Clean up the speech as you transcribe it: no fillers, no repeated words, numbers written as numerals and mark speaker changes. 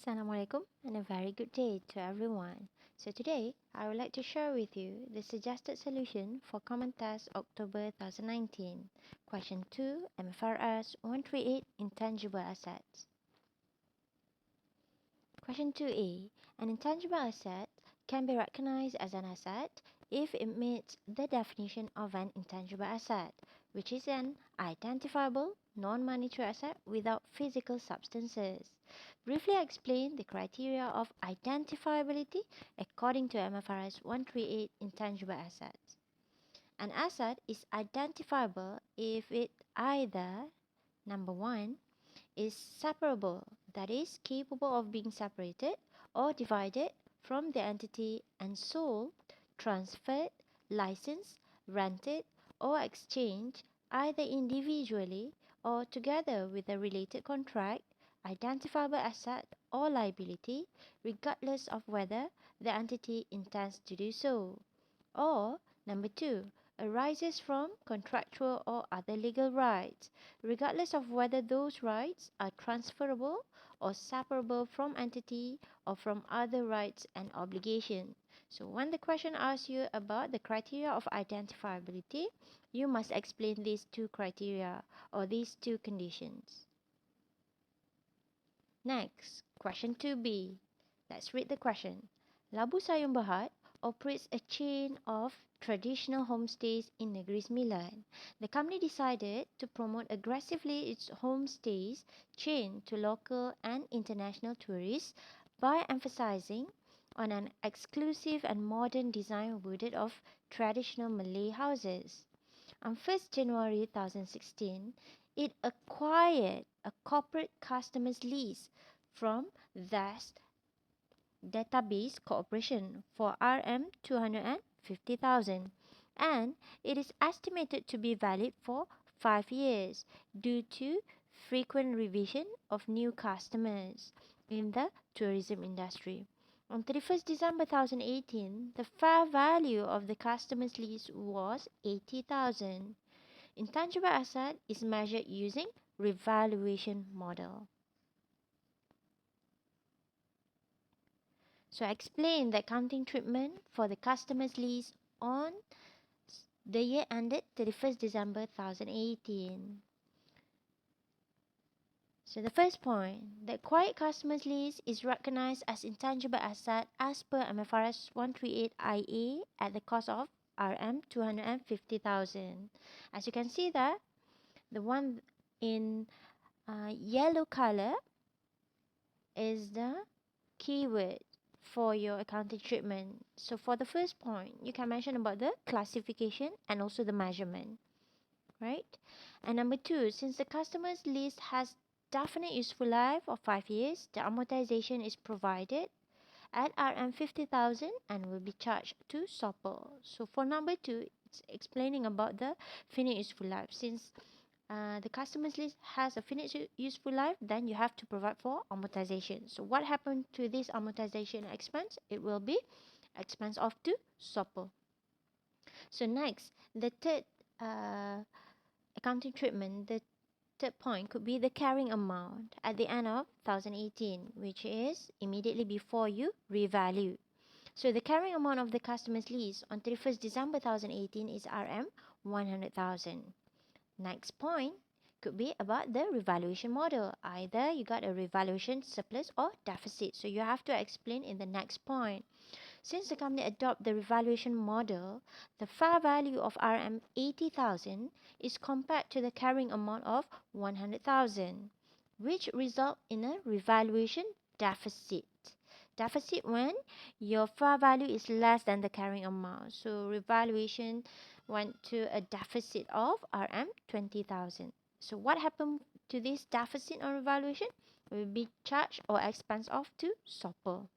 Speaker 1: Assalamualaikum and a very good day to everyone. So today I would like to share with you the suggested solution for Common Test October 2019. Question 2 MFRS 138 Intangible Assets. Question 2a. An intangible asset can be recognized as an asset if it meets the definition of an intangible asset, which is an identifiable non-monetary asset without physical substances. Briefly explain the criteria of identifiability according to MFRS 138 Intangible Assets. An asset is identifiable if it either number 1 is separable, that is capable of being separated or divided from the entity and sold, transferred, licensed, rented, or exchanged either individually or together with a related contract, identifiable asset or liability, regardless of whether the entity intends to do so. Or number 2, arises from contractual or other legal rights, regardless of whether those rights are transferable or separable from entity or from other rights and obligations. So when the question asks you about the criteria of identifiability, you must explain these two criteria or these two conditions. Next, question 2b. Let's read the question. Labu Sayur Berhad operates a chain of traditional homestays in Negeri Sembilan. The company decided to promote aggressively its homestays chain to local and international tourists by emphasizing on an exclusive and modern design wooded of traditional Malay houses. On 1st January 2016, it acquired a corporate customers lease from Vast Database Corporation for Rm 250,000, and it is estimated to be valid for 5 years due to frequent revision of new customers in the tourism industry. On 31st December 2018, the fair value of the customer's lease was 80,000. Intangible asset is measured using revaluation model. So explain the accounting treatment for the customer's lease on the year ended 31st December 2018. So the first point, the acquired customer's lease is recognized as intangible asset as per MFRS 138 IA at the cost of Rm 250,000. As you can see there, the one in yellow color is the keyword for your accounting treatment. So for the first point, you can mention about the classification and also the measurement, right? And number 2, since the customer's lease has definite useful life of 5 years, the amortization is provided at Rm 50,000 and will be charged to SOPL. So for number 2, it's explaining about the finite useful life. Since the customer's lease has a finite useful life, then you have to provide for amortization. So what happened to this amortization expense? It will be expense off to SOPL. So next, the third accounting treatment, the third point could be the carrying amount at the end of 2018, which is immediately before you revalue. So the carrying amount of the customer's lease on 31st December 2018 is Rm 100,000. Next point could be about the revaluation model. Either you got a revaluation surplus or deficit. So you have to explain in the next point. Since the company adopt the revaluation model, the fair value of Rm 80,000 is compared to the carrying amount of 100,000, which result in a revaluation deficit. Deficit when your fair value is less than the carrying amount. So revaluation went to a deficit of Rm 20,000. So what happened to this deficit on revaluation? Will be charged or expense off to SOPL.